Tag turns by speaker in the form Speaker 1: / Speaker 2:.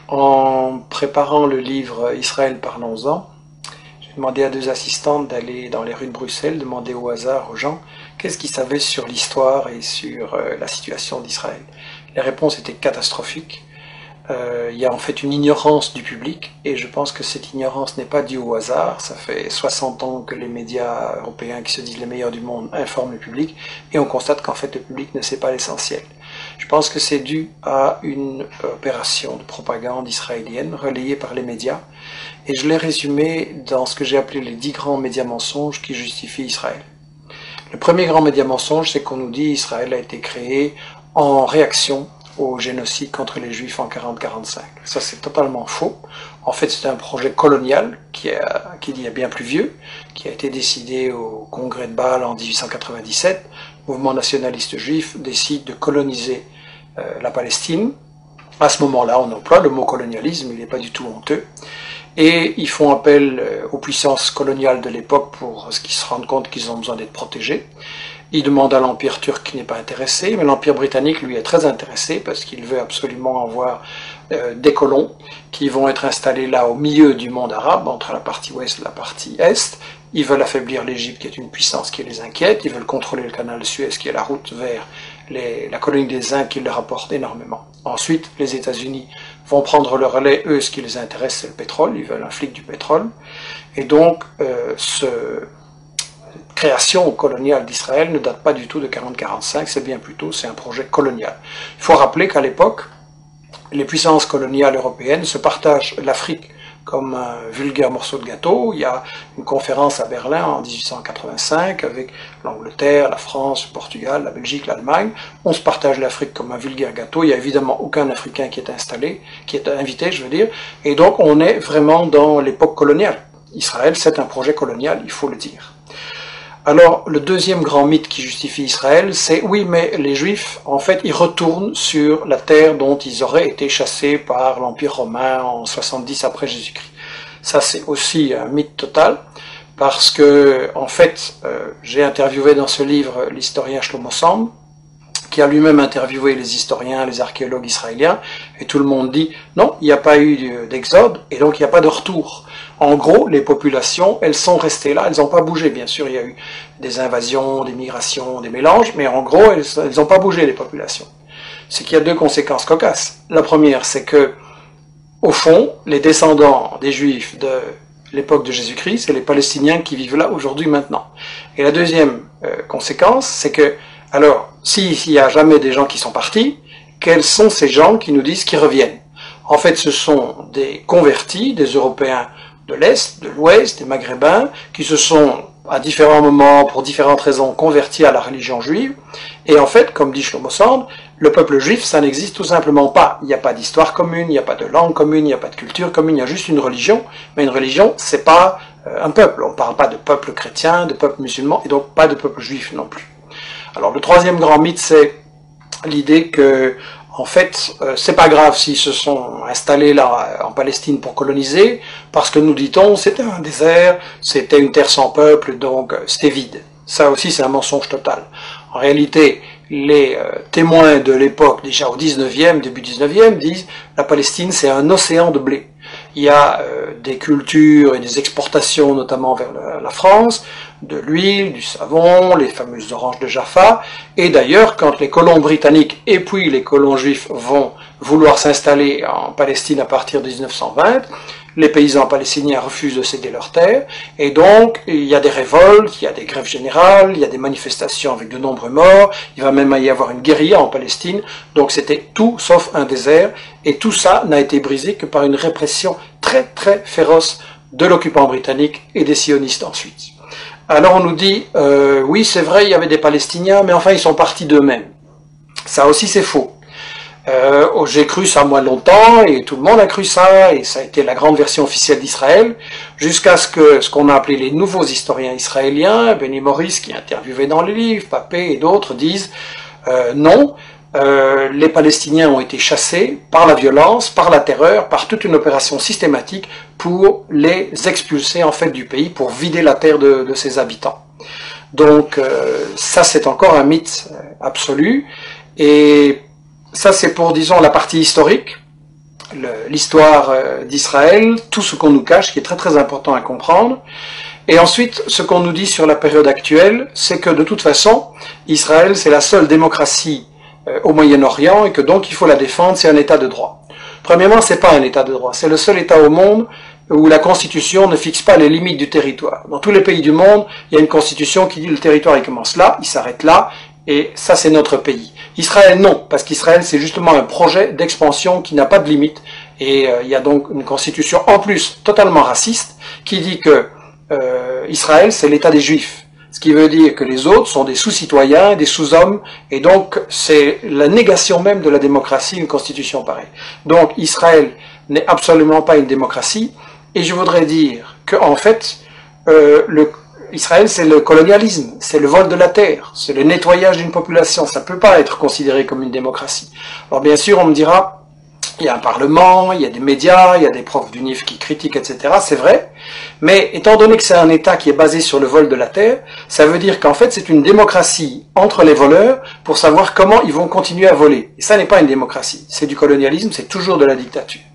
Speaker 1: En préparant le livre Israël, parlons-en, j'ai demandé à deux assistantes d'aller dans les rues de Bruxelles, demander au hasard aux gens qu'est-ce qu'ils savaient sur l'histoire et sur la situation d'Israël. Les réponses étaient catastrophiques. Il y a en fait une ignorance du public, et je pense que cette ignorance n'est pas due au hasard. Ça fait 60 ans que les médias européens, qui se disent les meilleurs du monde, informent le public, et on constate qu'en fait le public ne sait pas l'essentiel. Je pense que c'est dû à une opération de propagande israélienne relayée par les médias, et je l'ai résumé dans ce que j'ai appelé les 10 grands médias mensonges qui justifient Israël. Le premier grand média mensonge, c'est qu'on nous dit Israël a été créé en réaction au génocide contre les Juifs en 40-45. Ça, c'est totalement faux. En fait, c'est un projet colonial qui est bien plus vieux, qui a été décidé au congrès de Bâle en 1897. Le mouvement nationaliste juif décide de coloniser la Palestine. À ce moment-là, on emploie le mot colonialisme, il n'est pas du tout honteux. Et ils font appel aux puissances coloniales de l'époque pour ce qu'ils se rendent compte qu'ils ont besoin d'être protégés. Ils demandent à l'Empire turc qui n'est pas intéressé, mais l'Empire britannique, lui, est très intéressé parce qu'il veut absolument avoir des colons qui vont être installés là au milieu du monde arabe, entre la partie ouest et la partie est. Ils veulent affaiblir l'Égypte, qui est une puissance qui les inquiète. Ils veulent contrôler le canal de Suez, qui est la route vers la colonie des Indes, qui leur apporte énormément. Ensuite, les États-Unis vont prendre le relais. Eux, ce qui les intéresse, c'est le pétrole. Ils veulent un flic du pétrole. Et donc, cette création coloniale d'Israël ne date pas du tout de 40-45, c'est bien plus tôt, c'est un projet colonial. Il faut rappeler qu'à l'époque, les puissances coloniales européennes se partagent l'Afrique comme un vulgaire morceau de gâteau. Il y a une conférence à Berlin en 1885 avec l'Angleterre, la France, le Portugal, la Belgique, l'Allemagne. On se partage l'Afrique comme un vulgaire gâteau. Il n'y a évidemment aucun Africain qui est installé, qui est invité, je veux dire. Et donc on est vraiment dans l'époque coloniale. Israël, c'est un projet colonial, il faut le dire. Alors, le deuxième grand mythe qui justifie Israël, c'est oui, mais les Juifs, en fait, ils retournent sur la terre dont ils auraient été chassés par l'Empire romain en 70 après Jésus-Christ. Ça, c'est aussi un mythe total, parce que, en fait, j'ai interviewé dans ce livre l'historien Shlomo Sand, qui a lui-même interviewé les historiens, les archéologues israéliens, et tout le monde dit non, il n'y a pas eu d'exode, et donc il n'y a pas de retour. En gros, les populations, elles sont restées là, elles n'ont pas bougé. Bien sûr, il y a eu des invasions, des migrations, des mélanges, mais en gros, elles n'ont pas bougé, les populations. C'est qu'il y a deux conséquences cocasses. La première, c'est que, au fond, les descendants des Juifs de l'époque de Jésus-Christ, c'est les Palestiniens qui vivent là aujourd'hui, maintenant. Et la deuxième conséquence, c'est que, alors, s'il n'y a jamais des gens qui sont partis, quels sont ces gens qui nous disent qu'ils reviennent? En fait, ce sont des convertis, des Européens de l'Est, de l'Ouest, des Maghrébins, qui se sont, à différents moments, pour différentes raisons, convertis à la religion juive. Et en fait, comme dit Shlomo Sand, le peuple juif, ça n'existe tout simplement pas. Il n'y a pas d'histoire commune, il n'y a pas de langue commune, il n'y a pas de culture commune, il y a juste une religion. Mais une religion, c'est pas un peuple. On ne parle pas de peuple chrétien, de peuple musulman, et donc pas de peuple juif non plus. Alors, le troisième grand mythe, c'est l'idée que, en fait, c'est pas grave s'ils se sont installés là en Palestine pour coloniser, parce que nous dit-on, c'était un désert, c'était une terre sans peuple, donc c'était vide. Ça aussi, c'est un mensonge total. En réalité, les témoins de l'époque, déjà au 19e, début 19e, disent la Palestine, c'est un océan de blé. Il y a des cultures et des exportations, notamment vers la France, de l'huile, du savon, les fameuses oranges de Jaffa. Et d'ailleurs, quand les colons britanniques et puis les colons juifs vont vouloir s'installer en Palestine à partir de 1920, les paysans palestiniens refusent de céder leurs terres, et donc il y a des révoltes, il y a des grèves générales, il y a des manifestations avec de nombreux morts, il va même y avoir une guérilla en Palestine, donc c'était tout sauf un désert, et tout ça n'a été brisé que par une répression très très féroce de l'occupant britannique et des sionistes ensuite. Alors on nous dit, oui c'est vrai, il y avait des Palestiniens, mais enfin ils sont partis d'eux-mêmes. Ça aussi c'est faux. J'ai cru ça moins longtemps, et tout le monde a cru ça, et ça a été la grande version officielle d'Israël, jusqu'à ce qu'on a appelé les nouveaux historiens israéliens, Benny Morris qui est interviewé dans les livres, Papé et d'autres disent non, les Palestiniens ont été chassés par la violence, par la terreur, par toute une opération systématique pour les expulser en fait du pays, pour vider la terre de ses habitants. Donc ça c'est encore un mythe absolu, et ça c'est pour, disons, la partie historique. l'histoire d'Israël, tout ce qu'on nous cache, qui est très très important à comprendre. Et ensuite, ce qu'on nous dit sur la période actuelle, c'est que de toute façon, Israël, c'est la seule démocratie au Moyen-Orient et que donc il faut la défendre, c'est un État de droit. Premièrement, c'est pas un État de droit, c'est le seul État au monde où la Constitution ne fixe pas les limites du territoire. Dans tous les pays du monde, il y a une Constitution qui dit le territoire il commence là, il s'arrête là, et ça c'est notre pays. Israël non, parce qu'Israël c'est justement un projet d'expansion qui n'a pas de limite, et il y a donc une Constitution en plus totalement raciste qui dit que Israël c'est l'État des Juifs. Ce qui veut dire que les autres sont des sous-citoyens, des sous-hommes, et donc c'est la négation même de la démocratie, une constitution pareille. Donc Israël n'est absolument pas une démocratie, et je voudrais dire que en fait, Israël c'est le colonialisme, c'est le vol de la terre, c'est le nettoyage d'une population, ça ne peut pas être considéré comme une démocratie. Alors bien sûr on me dira, il y a un parlement, il y a des médias, il y a des profs d'UNIF qui critiquent, etc. C'est vrai, mais étant donné que c'est un État qui est basé sur le vol de la terre, ça veut dire qu'en fait c'est une démocratie entre les voleurs pour savoir comment ils vont continuer à voler. Et ça n'est pas une démocratie, c'est du colonialisme, c'est toujours de la dictature.